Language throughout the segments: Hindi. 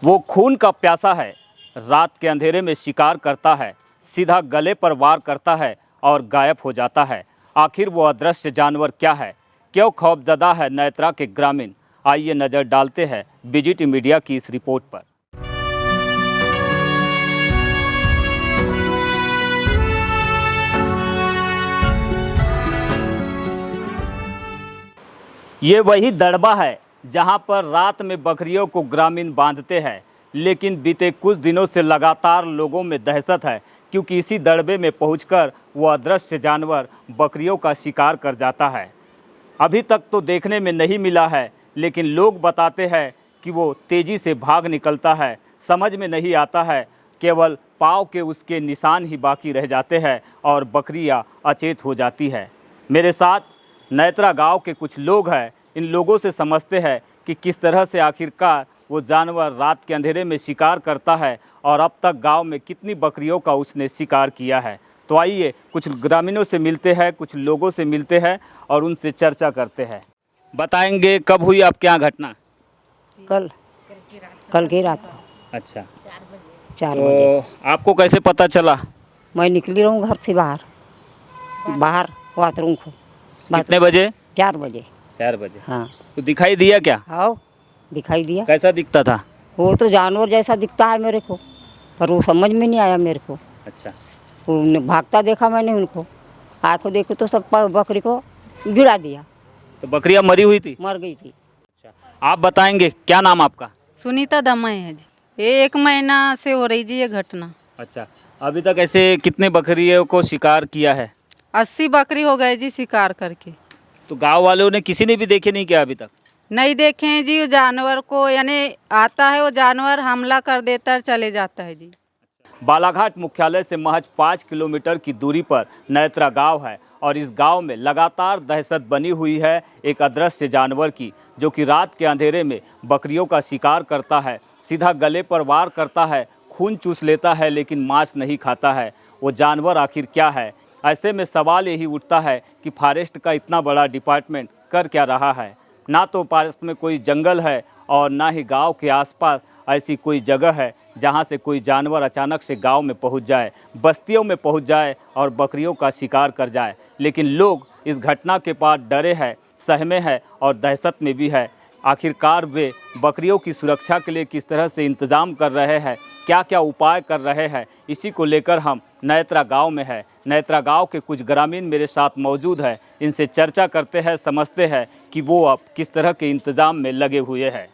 वो खून का प्यासा है, रात के अंधेरे में शिकार करता है, सीधा गले पर वार करता है और गायब हो जाता है। आखिर वो अदृश्य जानवर क्या है? क्यों खौफजदा है नेत्रा के ग्रामीण? आइए नज़र डालते हैं बीजीटी मीडिया की इस रिपोर्ट पर। ये वही दड़बा है जहां पर रात में बकरियों को ग्रामीण बांधते हैं, लेकिन बीते कुछ दिनों से लगातार लोगों में दहशत है, क्योंकि इसी दड़बे में पहुंचकर वो अदृश्य जानवर बकरियों का शिकार कर जाता है। अभी तक तो देखने में नहीं मिला है, लेकिन लोग बताते हैं कि वो तेज़ी से भाग निकलता है। समझ में नहीं आता है, केवल पाँव के उसके निशान ही बाकी रह जाते हैं और बकरियां अचेत हो जाती है। मेरे साथ नेत्रा गांव के कुछ लोग हैं। इन लोगों से समझते हैं कि किस तरह से आखिरकार वो जानवर रात के अंधेरे में शिकार करता है और अब तक गांव में कितनी बकरियों का उसने शिकार किया है। तो आइए कुछ ग्रामीणों से मिलते हैं, कुछ लोगों से मिलते हैं और उनसे चर्चा करते हैं। बताएंगे कब हुई आपके यहाँ घटना? कल कल की रात को अच्छा, 4 बजे तो आपको कैसे पता चला? मैं निकली रहूँ घर से बाहर बाथरूम को। कितने बजे? 4 बजे। 4 बजे। हाँ तो दिखाई दिया क्या? आओ दिखाई दिया। कैसा दिखता था? वो तो जानवर जैसा दिखता है मेरे को, पर वो समझ में नहीं आया मेरे को। अच्छा, वो भागता देखा मैंने उनको, आँखों देखो तो सब बकरी को गिरा दिया, तो बकरियां मरी हुई थी? मर गई थी। अच्छा, आप बताएंगे क्या नाम आपका? सुनीता दमाई है जी। ये 1 महीना से हो रही जी ये घटना। अच्छा, अभी तक ऐसे कितने बकरियों को शिकार किया है? 80 बकरी हो गए जी शिकार करके। तो गांव वालों ने किसी ने भी देखे नहीं क्या अभी तक? नहीं देखे हैं जी। वो जानवर को यानी आता है, वो जानवर हमला कर देता है, चले जाता है जी। बालाघाट मुख्यालय से महज 5 किलोमीटर की दूरी पर नेत्रा गांव है और इस गांव में लगातार दहशत बनी हुई है एक अदृश्य जानवर की, जो कि रात के अंधेरे में बकरियों का शिकार करता है, सीधा गले पर वार करता है, खून चूस लेता है, लेकिन मांस नहीं खाता है। वो जानवर आखिर क्या है? ऐसे में सवाल यही उठता है कि फॉरेस्ट का इतना बड़ा डिपार्टमेंट कर क्या रहा है? ना तो पास में कोई जंगल है और ना ही गांव के आसपास ऐसी कोई जगह है जहां से कोई जानवर अचानक से गांव में पहुंच जाए, बस्तियों में पहुंच जाए और बकरियों का शिकार कर जाए। लेकिन लोग इस घटना के बाद डरे हैं, सहमे हैं और दहशत में भी है। आखिरकार वे बकरियों की सुरक्षा के लिए किस तरह से इंतज़ाम कर रहे हैं, क्या क्या उपाय कर रहे हैं, इसी को लेकर हम नेत्रा गांव में है। नेत्रा गांव के कुछ ग्रामीण मेरे साथ मौजूद हैं। इनसे चर्चा करते हैं, समझते हैं कि वो अब किस तरह के इंतज़ाम में लगे हुए हैं।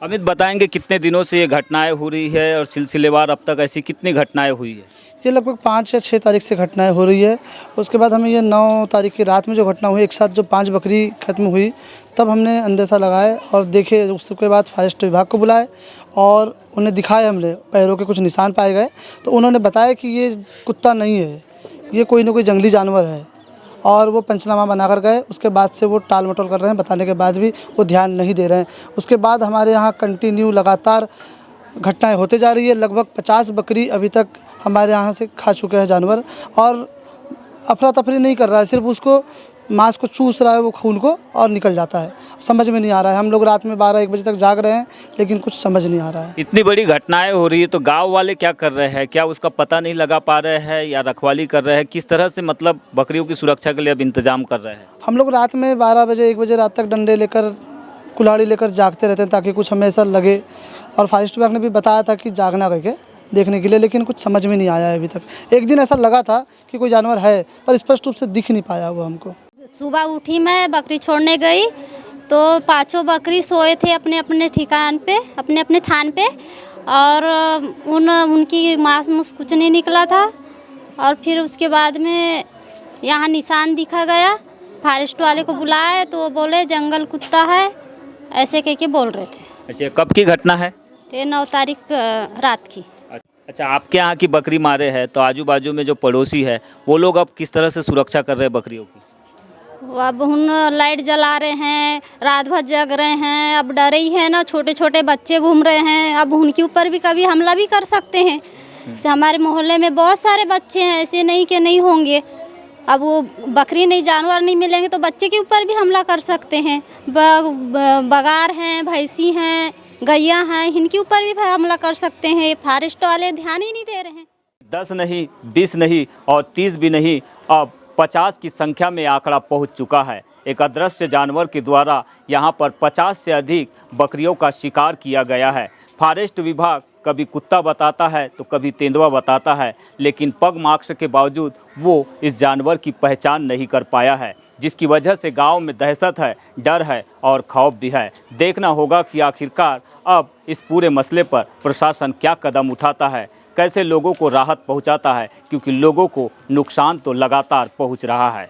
अमित, बताएंगे कितने दिनों से ये घटनाएं हो रही है और सिलसिलेवार अब तक ऐसी कितनी घटनाएं हुई है? ये लगभग 5 या 6 तारीख से घटनाएं हो रही है। उसके बाद हमें ये 9 तारीख की रात में जो घटना हुई, एक साथ जो 5 बकरी खत्म हुई, तब हमने अंदेशा लगाए और देखे। उसके बाद फॉरेस्ट विभाग को बुलाए और उन्हें दिखाए, हमने पैरों के कुछ निशान पाए गए, तो उन्होंने बताया कि ये कुत्ता नहीं है, ये कोई ना कोई जंगली जानवर है। और वो पंचनामा बनाकर गए। उसके बाद से वो टाल मटोल कर रहे हैं, बताने के बाद भी वो ध्यान नहीं दे रहे हैं। उसके बाद हमारे यहाँ कंटिन्यू लगातार घटनाएं होते जा रही है। लगभग 50 बकरी अभी तक हमारे यहाँ से खा चुके हैं जानवर, और अफरा तफरी नहीं कर रहा है, सिर्फ उसको मांस को चूस रहा है, वो खून को, और निकल जाता है। समझ में नहीं आ रहा है। हम लोग रात में 12-1 बजे तक जाग रहे हैं, लेकिन कुछ समझ नहीं आ रहा है। इतनी बड़ी घटनाएं हो रही है तो गांव वाले क्या कर रहे हैं? क्या उसका पता नहीं लगा पा रहे हैं या रखवाली कर रहे हैं? किस तरह से मतलब बकरियों की सुरक्षा के लिए अब इंतजाम कर रहे हैं? हम लोग रात में 12 बजे 1 बजे रात तक डंडे लेकर, कुल्हाड़ी लेकर जागते रहते हैं, ताकि कुछ हमें ऐसा लगे। और फॉरेस्ट विभाग ने भी बताया था कि जागना करके देखने के लिए, लेकिन कुछ समझ में नहीं आया है अभी तक। एक दिन ऐसा लगा था कि कोई जानवर है, पर स्पष्ट रूप से दिख नहीं पाया वो हमको। सुबह उठी, मैं बकरी छोड़ने गई तो 5 बकरी सोए थे अपने अपने ठिकान पे, अपने अपने थान पे, और उनकी मांस मूस कुछ नहीं निकला था। और फिर उसके बाद में यहाँ निशान दिखा गया, फॉरेस्ट वाले को बुलाए तो वो बोले जंगल कुत्ता है, ऐसे कह के बोल रहे थे। अच्छा, कब की घटना है? ये 9 तारीख रात की। अच्छा, आपके यहाँ की बकरी मारे हैं तो आजू बाजू में जो पड़ोसी है वो लोग अब किस तरह से सुरक्षा कर रहे हैं बकरियों की? अब उन लाइट जला रहे हैं, रात भर जग रहे हैं। अब डरे ही है ना, छोटे छोटे बच्चे घूम रहे हैं, अब उनके ऊपर भी कभी हमला भी कर सकते हैं। हमारे मोहल्ले में बहुत सारे बच्चे हैं, ऐसे नहीं कि नहीं होंगे। अब वो बकरी नहीं, जानवर नहीं मिलेंगे तो बच्चे के ऊपर भी हमला कर सकते हैं। बगार हैं, भैंसी हैं, गैया हैं, इनके ऊपर भी हमला कर सकते हैं। फॉरेस्ट वाले ध्यान ही नहीं दे रहे हैं। 10 नहीं, 20 नहीं और 30 भी नहीं, अब 50 की संख्या में आंकड़ा पहुंच चुका है। एक अदृश्य जानवर के द्वारा यहां पर 50 से अधिक बकरियों का शिकार किया गया है। फॉरेस्ट विभाग कभी कुत्ता बताता है तो कभी तेंदुआ बताता है, लेकिन पग मार्क्स के बावजूद वो इस जानवर की पहचान नहीं कर पाया है, जिसकी वजह से गांव में दहशत है, डर है और खौफ भी है। देखना होगा कि आखिरकार अब इस पूरे मसले पर प्रशासन क्या कदम उठाता है, कैसे लोगों को राहत पहुंचाता है, क्योंकि लोगों को नुकसान तो लगातार पहुंच रहा है।